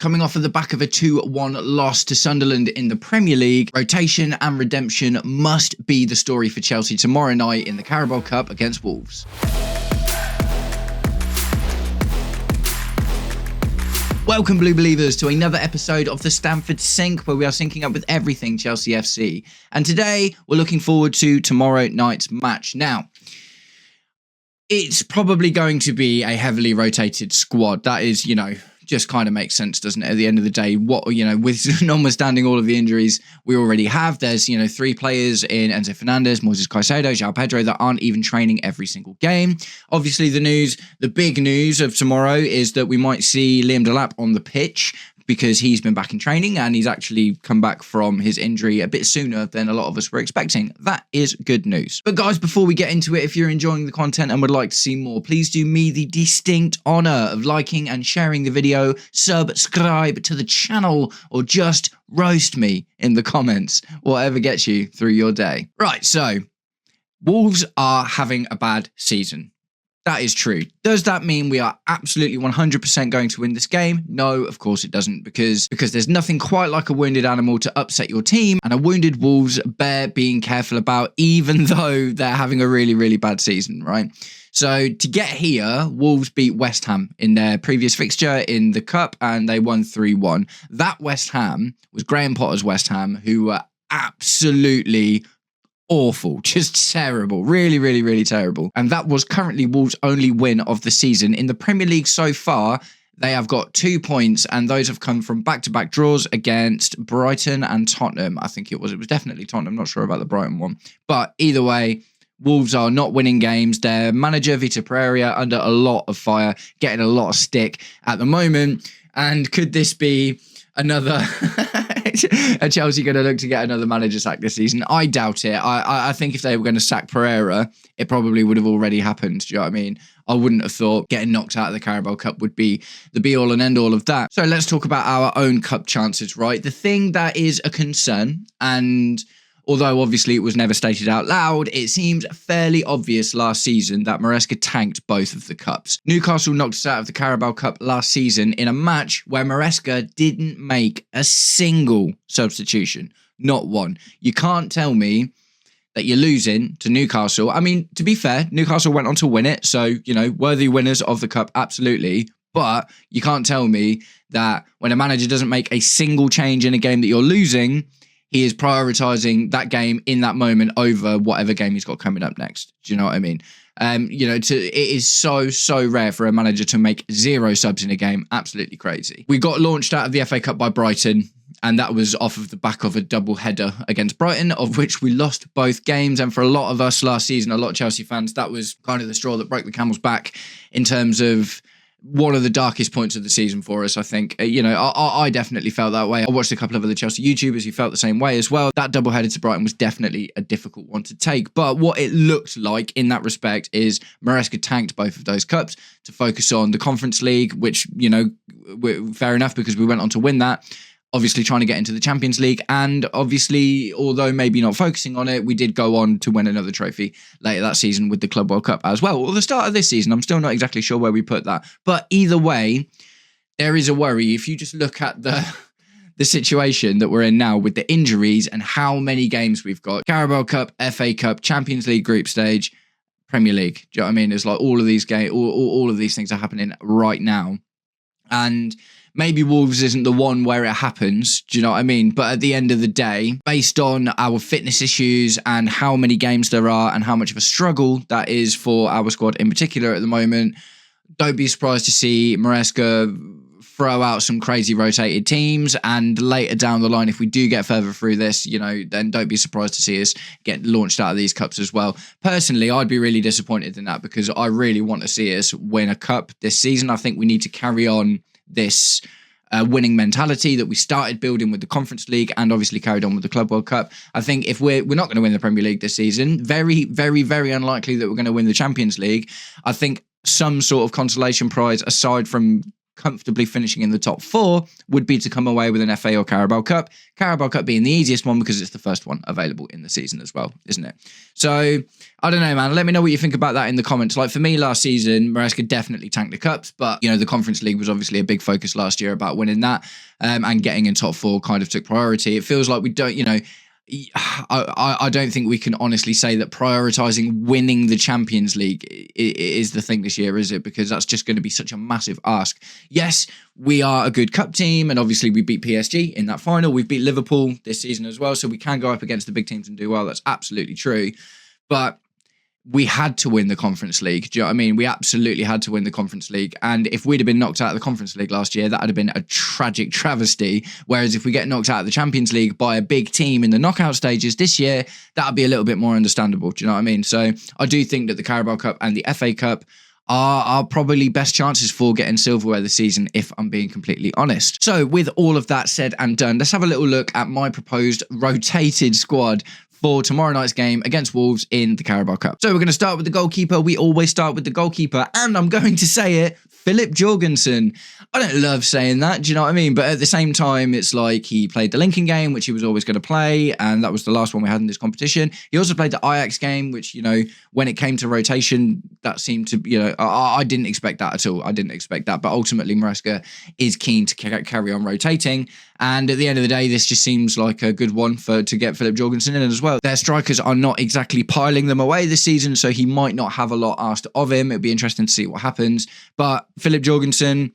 Coming off of the back of a 2-1 loss to Sunderland in the Premier League, rotation and redemption must be the story for Chelsea tomorrow night in the Carabao Cup against Wolves. Welcome, Blue Believers, to another episode of the Stamford Sync, where we are syncing up with everything Chelsea FC. And today, we're looking forward to tomorrow night's match. Now, it's probably going to be a heavily rotated squad. That is, just kind of makes sense, doesn't it? At the end of the day, with notwithstanding all of the injuries we already have, there's, 3 players in Enzo Fernandez, Moises Caicedo, João Pedro that aren't even training every single game. Obviously, the big news of tomorrow is that we might see Liam Delap on the pitch, because he's been back in training and he's actually come back from his injury a bit sooner than a lot of us were expecting. That is good news. But guys, before we get into it, if you're enjoying the content and would like to see more, please do me the distinct honour of liking and sharing the video, subscribe to the channel, or just roast me in the comments, whatever gets you through your day. Right, so Wolves are having a bad season. That is true. Does that mean we are absolutely 100% going to win this game? No, of course it doesn't, because there's nothing quite like a wounded animal to upset your team, and a wounded Wolves bear being careful about, even though they're having a really, really bad season, right? So to get here, Wolves beat West Ham in their previous fixture in the Cup, and they won 3-1. That West Ham was Graham Potter's West Ham, who were absolutely awful, just terrible, really, really, really terrible. And that was currently Wolves' only win of the season. In the Premier League so far, they have got 2 points, and those have come from back-to-back draws against Brighton and Tottenham. I think it was definitely Tottenham. I'm not sure about the Brighton one. But either way, Wolves are not winning games. Their manager, Vitor Pereira, under a lot of fire, getting a lot of stick at the moment. And could this be another are Chelsea going to look to get another manager sack this season? I doubt it. I think if they were going to sack Pereira, it probably would have already happened. Do you know what I mean? I wouldn't have thought getting knocked out of the Carabao Cup would be the be-all and end-all of that. So let's talk about our own cup chances, right? The thing that is a concern, and although obviously it was never stated out loud, it seems fairly obvious last season that Maresca tanked both of the cups. Newcastle knocked us out of the Carabao Cup last season in a match where Maresca didn't make a single substitution. Not one. You can't tell me that you're losing to Newcastle. I mean, to be fair, Newcastle went on to win it, so, worthy winners of the cup, absolutely. But you can't tell me that when a manager doesn't make a single change in a game that you're losing, he is prioritising that game in that moment over whatever game he's got coming up next. Do you know what I mean? It is so rare for a manager to make 0 subs in a game. Absolutely crazy. We got launched out of the FA Cup by Brighton, and that was off of the back of a double header against Brighton, of which we lost both games. And for a lot of us last season, a lot of Chelsea fans, that was kind of the straw that broke the camel's back in terms of one of the darkest points of the season for us, I think. I definitely felt that way. I watched a couple of other Chelsea YouTubers who felt the same way as well. That double-headed to Brighton was definitely a difficult one to take. But what it looked like in that respect is Maresca tanked both of those cups to focus on the Conference League, which, fair enough, because we went on to win that. Obviously trying to get into the Champions League, and obviously, although maybe not focusing on it, we did go on to win another trophy later that season with the Club World Cup as well. Or the start of this season, I'm still not exactly sure where we put that. But either way, there is a worry. If you just look at the situation that we're in now with the injuries and how many games we've got, Carabao Cup, FA Cup, Champions League group stage, Premier League. Do you know what I mean? It's like all of these games, all of these things are happening right now. And maybe Wolves isn't the one where it happens, do you know what I mean? But at the end of the day, based on our fitness issues and how many games there are and how much of a struggle that is for our squad in particular at the moment, don't be surprised to see Maresca throw out some crazy rotated teams. And later down the line, if we do get further through this, then don't be surprised to see us get launched out of these cups as well. Personally, I'd be really disappointed in that, because I really want to see us win a cup this season. I think we need to carry on this winning mentality that we started building with the Conference League and obviously carried on with the Club World Cup. I think if we're not going to win the Premier League this season, very, very, very unlikely that we're going to win the Champions League. I think some sort of consolation prize aside from comfortably finishing in the top 4 would be to come away with an FA or Carabao Cup. Carabao Cup being the easiest one because it's the first one available in the season as well, isn't it? So, I don't know, man. Let me know what you think about that in the comments. Like, for me, last season, Maresca definitely tanked the cups, but, the Conference League was obviously a big focus last year about winning that, and getting in top 4 kind of took priority. It feels like we don't, I don't think we can honestly say that prioritising winning the Champions League is the thing this year, is it? Because that's just going to be such a massive ask. Yes, we are a good cup team, and obviously we beat PSG in that final. We've beat Liverpool this season as well, so we can go up against the big teams and do well. That's absolutely true. But we had to win the Conference League. Do you know what I mean? We absolutely had to win the Conference League. And if we'd have been knocked out of the Conference League last year, that would have been a tragic travesty. Whereas if we get knocked out of the Champions League by a big team in the knockout stages this year, that would be a little bit more understandable. Do you know what I mean? So I do think that the Carabao Cup and the FA Cup are probably best chances for getting silverware this season, if I'm being completely honest. So with all of that said and done, let's have a little look at my proposed rotated squad for tomorrow night's game against Wolves in the Carabao Cup. So we're going to start with the goalkeeper. We always start with the goalkeeper, and I'm going to say it, Philip Jorgensen. I don't love saying that, do you know what I mean? But at the same time, it's like he played the Lincoln game, which he was always going to play, and that was the last one we had in this competition. He also played the Ajax game, which, when it came to rotation, that seemed to, I didn't expect that at all. I didn't expect that. But ultimately, Maresca is keen to carry on rotating. And at the end of the day, this just seems like a good one to get Philip Jorgensen in as well. Their strikers are not exactly piling them away this season, so he might not have a lot asked of him. It'd be interesting to see what happens. But Philip Jorgensen,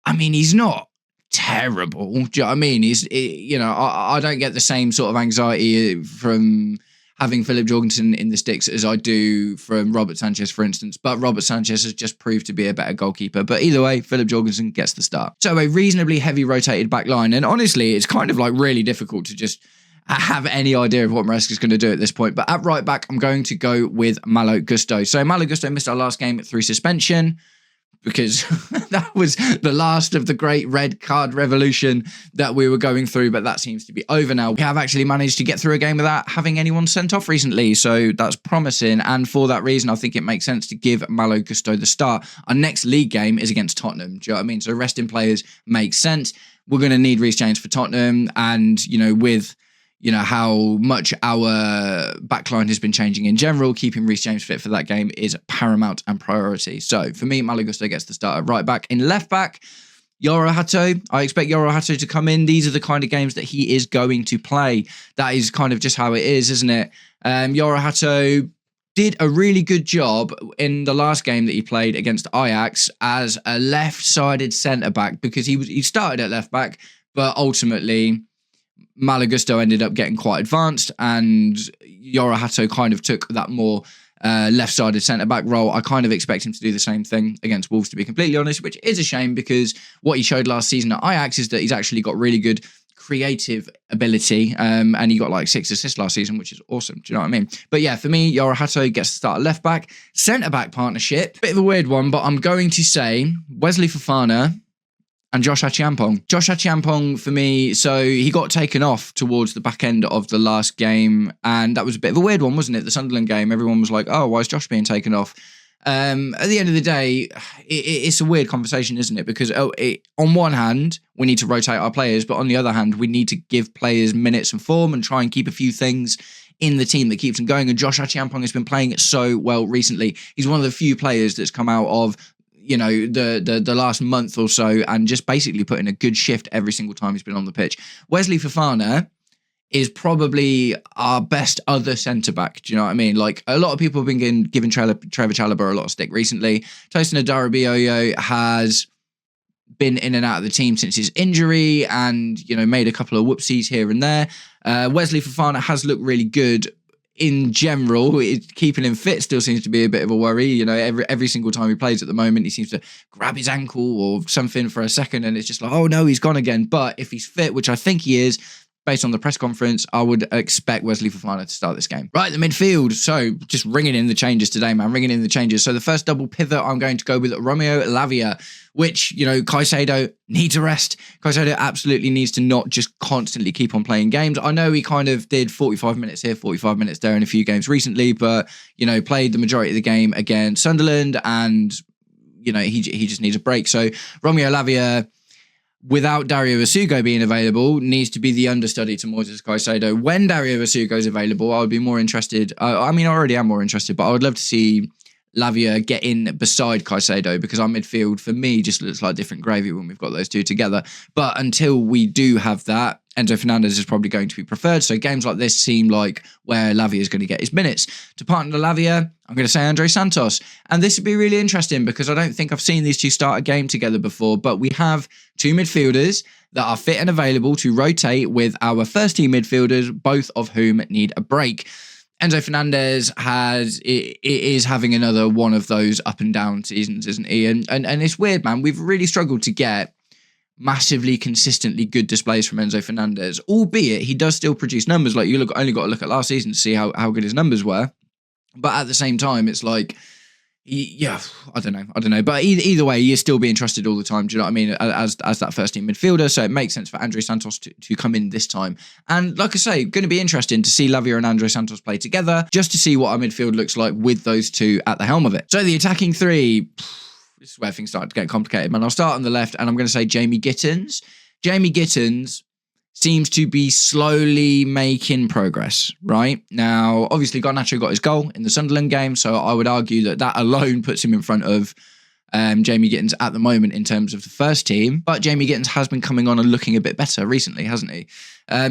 I mean, he's not terrible. Do you know what I mean? I don't get the same sort of anxiety from having Philip Jorgensen in the sticks as I do from Robert Sanchez, for instance. But Robert Sanchez has just proved to be a better goalkeeper. But either way, Philip Jorgensen gets the start. So a reasonably heavy rotated back line. And honestly, it's kind of like really difficult to just have any idea of what Maresca's going to do at this point. But at right back, I'm going to go with Malo Gusto. So Malo Gusto missed our last game through suspension, because that was the last of the great red card revolution that we were going through, but that seems to be over now. We have actually managed to get through a game without having anyone sent off recently, so that's promising, and for that reason, I think it makes sense to give Malo Gusto the start. Our next league game is against Tottenham, do you know what I mean? So resting players makes sense. We're going to need Reece James for Tottenham, and, with how much our backline has been changing in general, keeping Reece James fit for that game is paramount and priority. So for me, Malo Gusto gets the start at right back. In left back, Yoro Hato. I expect Yoro Hato to come in. These are the kind of games that he is going to play. That is kind of just how it is, isn't it? Yoro Hato did a really good job in the last game that he played against Ajax as a left-sided centre-back, because he started at left back, but ultimately Malo Gusto ended up getting quite advanced, and Yoro Hato kind of took that more left-sided centre-back role. I kind of expect him to do the same thing against Wolves, to be completely honest, which is a shame, because what he showed last season at Ajax is that he's actually got really good creative ability, and he got like 6 assists last season, which is awesome. Do you know what I mean? But yeah, for me, Yoro Hato gets to start at left back. Centre-back partnership, bit of a weird one, but I'm going to say Wesley Fofana and Josh Achiampong. Josh Achiampong, for me, so he got taken off towards the back end of the last game, and that was a bit of a weird one, wasn't it? The Sunderland game, everyone was like, oh, why is Josh being taken off? At the end of the day, it's a weird conversation, isn't it? Because on one hand, we need to rotate our players, but on the other hand, we need to give players minutes and form and try and keep a few things in the team that keeps them going. And Josh Achiampong has been playing it so well recently. He's one of the few players that's come out of the last month or so and just basically put in a good shift every single time he's been on the pitch. Wesley Fofana is probably our best other centre-back. Do you know what I mean? Like, a lot of people have been giving Trevor Chalobah a lot of stick recently. Tosin Adarabioyo has been in and out of the team since his injury and, made a couple of whoopsies here and there. Wesley Fofana has looked really good. In general, keeping him fit still seems to be a bit of a worry. Every single time he plays at the moment, he seems to grab his ankle or something for a second, and it's just like, oh no, he's gone again. But if he's fit, which I think he is, based on the press conference, I would expect Wesley Fofana to start this game. Right, the midfield. So just ringing in the changes today, man. Ringing in the changes. So the first double pivot, I'm going to go with Romeo Lavia, which, Caicedo needs a rest. Caicedo absolutely needs to not just constantly keep on playing games. I know he kind of did 45 minutes here, 45 minutes there in a few games recently, but, played the majority of the game against Sunderland and he just needs a break. So Romeo Lavia, without Dario Asugo being available, needs to be the understudy to Moises Caicedo. When Dario Asugo is available, I would be more interested. I already am more interested, but I would love to see Lavia get in beside Caicedo, because our midfield, for me, just looks like different gravy when we've got those two together. But until we do have that, Enzo Fernandez is probably going to be preferred. So games like this seem like where Lavia is going to get his minutes. To partner Lavia, I'm going to say Andre Santos. And this would be really interesting because I don't think I've seen these two start a game together before, but we have two midfielders that are fit and available to rotate with our first team midfielders, both of whom need a break. Enzo Fernandez is having another one of those up and down seasons, isn't he? And it's weird, man. We've really struggled to get massively consistently good displays from Enzo Fernandez, albeit he does still produce numbers. Like, only got to look at last season to see how good his numbers were. But at the same time, it's like, I don't know. But either way, he is still being trusted all the time. Do you know what I mean? As that first team midfielder. So it makes sense for Andre Santos to come in this time. And like I say, going to be interesting to see Lavia and Andre Santos play together, just to see what our midfield looks like with those two at the helm of it. So the attacking three, this is where things start to get complicated, man. I'll start on the left, and I'm going to say Jamie Gittins. Jamie Gittins seems to be slowly making progress, right? Now, obviously, Garnacho got his goal in the Sunderland game, so I would argue that alone puts him in front of Jamie Gittins at the moment in terms of the first team. But Jamie Gittins has been coming on and looking a bit better recently, hasn't he?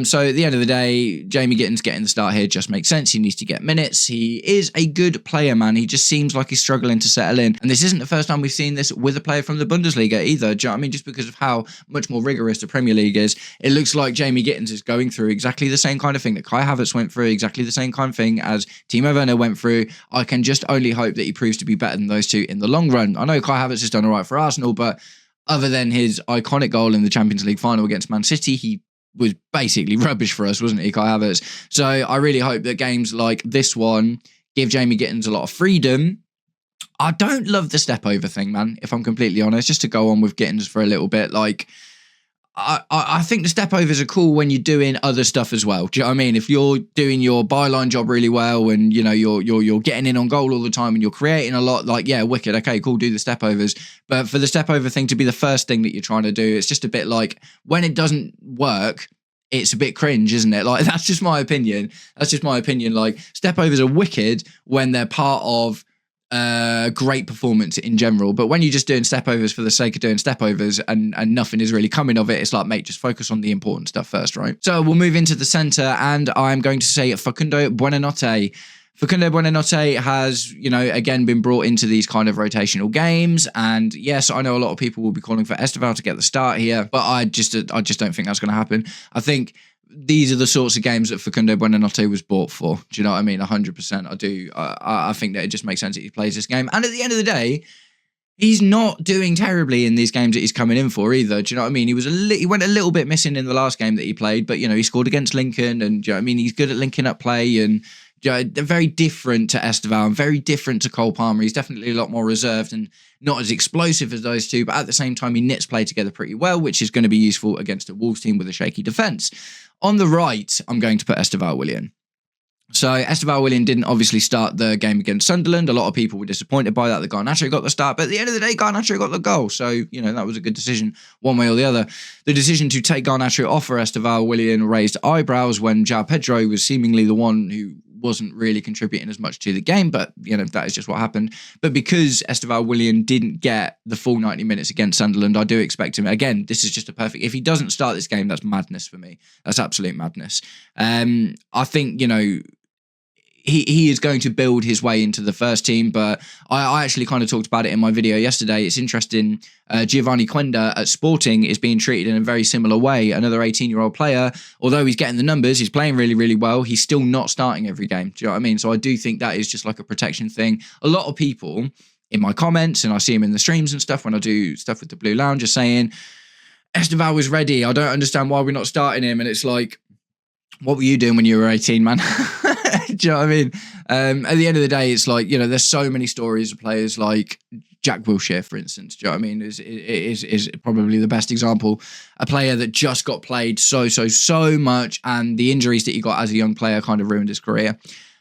So at the end of the day, Jamie Gittins getting the start here just makes sense. He needs to get minutes. He is a good player, man. He just seems like he's struggling to settle in. And this isn't the first time we've seen this with a player from the Bundesliga either. Do you know what I mean? Just because of how much more rigorous the Premier League is, it looks like Jamie Gittins is going through exactly the same kind of thing that Kai Havertz went through, exactly the same kind of thing as Timo Werner went through. I can just only hope that he proves to be better than those two in the long run. I know Kai Havertz has done all right for Arsenal, but other than his iconic goal in the Champions League final against Man City, he was basically rubbish for us, wasn't he, Kai Havertz? So I really hope that games like this one give Jamie Gittins a lot of freedom. I don't love the step over thing, man, if I'm completely honest, just to go on with Gittins for a little bit. Like, I think the step overs are cool when you're doing other stuff as well. Do you know what I mean? If you're doing your byline job really well and, you know, you're getting in on goal all the time and you're creating a lot, like, yeah, wicked. Okay, cool, do the step overs. But for the step over thing to be the first thing that you're trying to do, it's just a bit like, when it doesn't work, it's a bit cringe, isn't it? Like, that's just my opinion. Like, step overs are wicked when they're part of great performance in general, but when you're just doing step overs for the sake of doing step overs and nothing is really coming of it, it's like, mate, just focus on the important stuff first, right? So we'll move into the centre, and I'm going to say Facundo Buonanotte. Facundo Buonanotte has, you know, again been brought into these kind of rotational games, and yes, I know a lot of people will be calling for Esteval to get the start here, but I just don't think that's going to happen. I think these are the sorts of games that Facundo Buonanotte was bought for. Do you know what I mean? 100%. I do. I think that it just makes sense that he plays this game. And at the end of the day, he's not doing terribly in these games that he's coming in for either. Do you know what I mean? He went a little bit missing in the last game that he played, but, you know, he scored against Lincoln, and, do you know what I mean? He's good at linking up play, and, you know, they're very different to Esteval and very different to Cole Palmer. He's definitely a lot more reserved and not as explosive as those two, but at the same time, he knits play together pretty well, which is going to be useful against a Wolves team with a shaky defence. On the right, I'm going to put Esteval Willian. So Esteval Willian didn't obviously start the game against Sunderland. A lot of people were disappointed by that Garnacho got the start, but at the end of the day, Garnacho got the goal. So, you know, that was a good decision one way or the other. The decision to take Garnacho off for Esteval Willian raised eyebrows when João Pedro was seemingly the one who wasn't really contributing as much to the game, but, you know, that is just what happened. But because Esteval Willian didn't get the full 90 minutes against Sunderland, I do expect him, again, this is just a perfect, if he doesn't start this game, that's madness for me. That's absolute madness. I think, you know, he is going to build his way into the first team, but I actually kind of talked about it in my video yesterday. It's interesting. Giovanni Quenda at Sporting is being treated in a very similar way. Another 18-year-old player, although he's getting the numbers, he's playing really, really well, he's still not starting every game. Do you know what I mean? So I do think that is just like a protection thing. A lot of people in my comments, and I see him in the streams and stuff when I do stuff with the Blue Lounge, are saying, Esteval was ready. I don't understand why we're not starting him. And it's like, what were you doing when you were 18, man? Do you know what I mean? At the end of the day, it's like, you know, there's so many stories of players like Jack Wilshere, for instance. Do you know what I mean? Is probably the best example. A player that just got played so much, and the injuries that he got as a young player kind of ruined his career.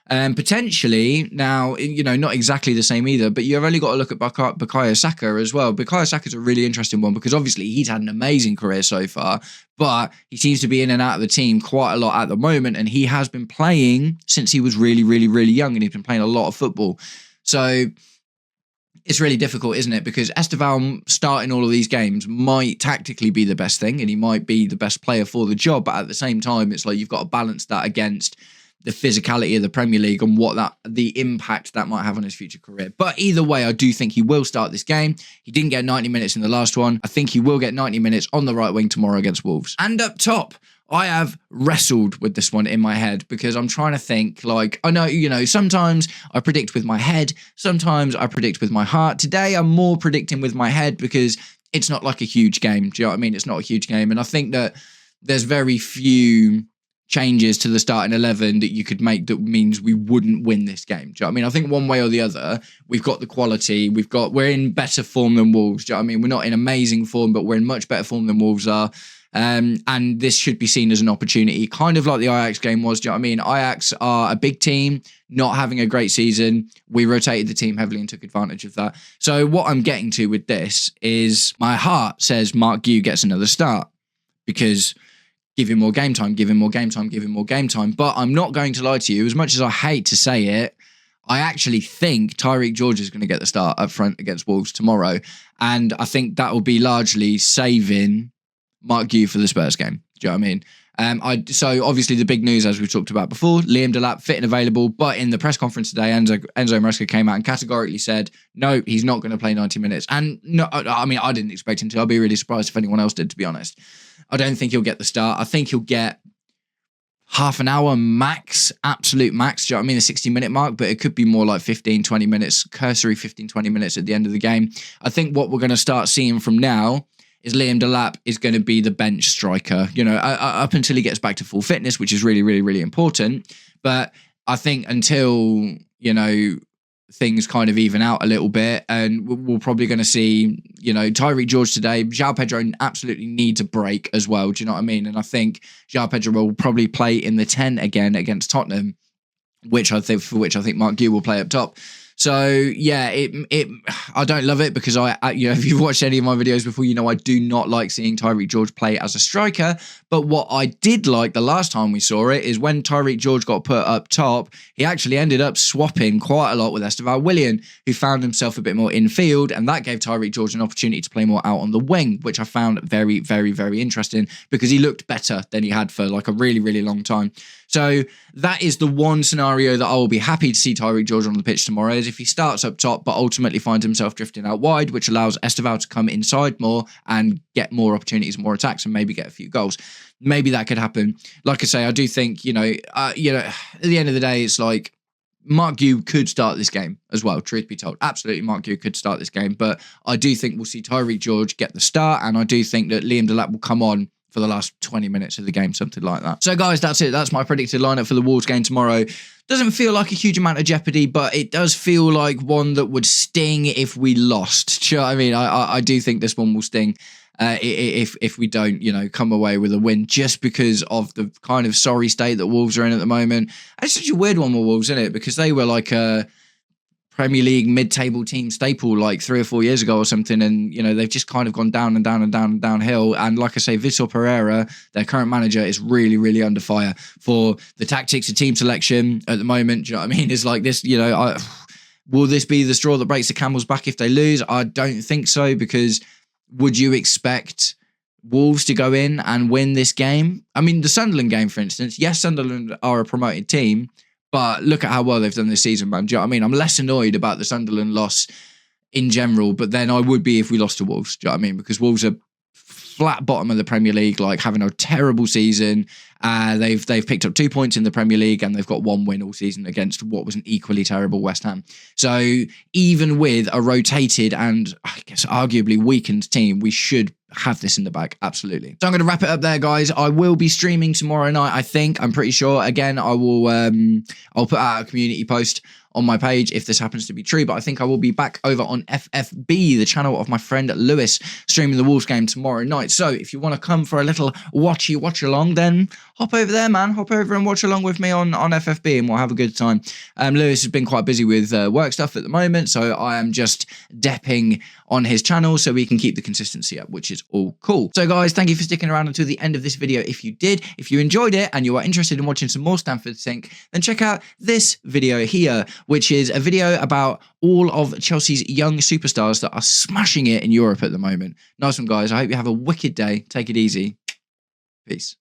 Potentially, now, not exactly the same either, but you've only got to look at Bukayo Saka as well. Bukayo Saka's a really interesting one because obviously he's had an amazing career so far, but he seems to be in and out of the team quite a lot at the moment, and he has been playing since he was really, really, really young, and he's been playing a lot of football. So it's really difficult, isn't it? Because Esteval starting all of these games might tactically be the best thing, and he might be the best player for the job, but at the same time, it's like you've got to balance that against the physicality of the Premier League and the impact that might have on his future career. But either way, I do think he will start this game. He didn't get 90 minutes in the last one. I think he will get 90 minutes on the right wing tomorrow against Wolves. And up top, I have wrestled with this one in my head because I'm trying to think, like, I know, sometimes I predict with my head, sometimes I predict with my heart. Today, I'm more predicting with my head because it's not like a huge game. Do you know what I mean? It's not a huge game. And I think that there's very few changes to the starting 11 that you could make that means we wouldn't win this game. Do you know what I mean? I think one way or the other, we've got the quality, we're in better form than Wolves. Do you know what I mean? We're not in amazing form, but we're in much better form than Wolves are. And this should be seen as an opportunity, kind of like the Ajax game was. Do you know what I mean? Ajax are a big team, not having a great season. We rotated the team heavily and took advantage of that. So what I'm getting to with this is my heart says Mark Guew gets another start because give him more game time, give him more game time, give him more game time. But I'm not going to lie to you. As much as I hate to say it, I actually think Tyreek George is going to get the start up front against Wolves tomorrow. And I think that will be largely saving Mark Guew for the Spurs game. Do you know what I mean? So obviously the big news, as we've talked about before, Liam Delap fit and available. But in the press conference today, Enzo Maresca came out and categorically said, no, he's not going to play 90 minutes. And no, I mean, I didn't expect him to. I'll be really surprised if anyone else did, to be honest. I don't think he'll get the start. I think he'll get half an hour max, absolute max. Do you know what I mean? The 60-minute mark, but it could be more like 15, 20 minutes, cursory 15, 20 minutes at the end of the game. I think what we're going to start seeing from now is Liam Delap is going to be the bench striker, up until he gets back to full fitness, which is really, really, really important. But I think until, things kind of even out a little bit, and we're probably going to see, Tyreek George today. João Pedro absolutely needs a break as well. Do you know what I mean? And I think João Pedro will probably play in the 10 again against Tottenham, which I think Mark Guew will play up top. So yeah, I don't love it because if you've watched any of my videos before, I do not like seeing Tyreek George play as a striker. But what I did like the last time we saw it is when Tyreek George got put up top, he actually ended up swapping quite a lot with Esteval Willian, who found himself a bit more in field, and that gave Tyreek George an opportunity to play more out on the wing, which I found very, very, very interesting because he looked better than he had for like a really, really long time. So that is the one scenario that I will be happy to see Tyreek George on the pitch tomorrow, is if he starts up top but ultimately finds himself drifting out wide, which allows Esteval to come inside more and get more opportunities, more attacks, and maybe get a few goals. Maybe that could happen. Like I say, I do think, at the end of the day, it's like Mark Guew could start this game as well, truth be told. Absolutely, Mark Guew could start this game, but I do think we'll see Tyreek George get the start, and I do think that Liam Delap will come on for the last 20 minutes of the game, something like that. So guys, that's it. That's my predicted lineup for the Wolves game tomorrow. Doesn't feel like a huge amount of jeopardy, but it does feel like one that would sting if we lost. Do you know what I mean? I do think this one will sting if we don't, come away with a win, just because of the kind of sorry state that Wolves are in at the moment. And it's such a weird one with Wolves, isn't it? Because they were like a Premier League mid-table team staple like 3 or 4 years ago or something, and they've just kind of gone down and down and down and downhill. And like I say, Vitor Pereira, their current manager, is really, really under fire for the tactics of team selection at the moment. Do you know what I mean? It's like this, will this be the straw that breaks the camel's back if they lose? I don't think so, because would you expect Wolves to go in and win this game? I mean, the Sunderland game, for instance, yes, Sunderland are a promoted team, but look at how well they've done this season, man. Do you know what I mean? I'm less annoyed about the Sunderland loss in general, but then I would be if we lost to Wolves. Do you know what I mean? Because Wolves are flat bottom of the Premier League, like having a terrible season. They've picked up 2 points in the Premier League, and they've got 1 win all season against what was an equally terrible West Ham. So even with a rotated and I guess arguably weakened team, we should have this in the bag, absolutely. So I'm going to wrap it up there, guys. I will be streaming tomorrow night, I think. I'm pretty sure. Again, I'll put out a community post on my page if this happens to be true, but I think I will be back over on FFB, the channel of my friend Lewis, streaming the Wolves game tomorrow night. So if you want to come for a little watch along, then hop over there, man. Hop over and watch along with me on FFB, and we'll have a good time. Lewis has been quite busy with work stuff at the moment, so I am just depping on his channel so we can keep the consistency up, which is all cool. So guys, thank you for sticking around until the end of this video. If you did, if you enjoyed it and you are interested in watching some more Stamford Sync, then check out this video here, which is a video about all of Chelsea's young superstars that are smashing it in Europe at the moment. Nice one, guys. I hope you have a wicked day. Take it easy. Peace.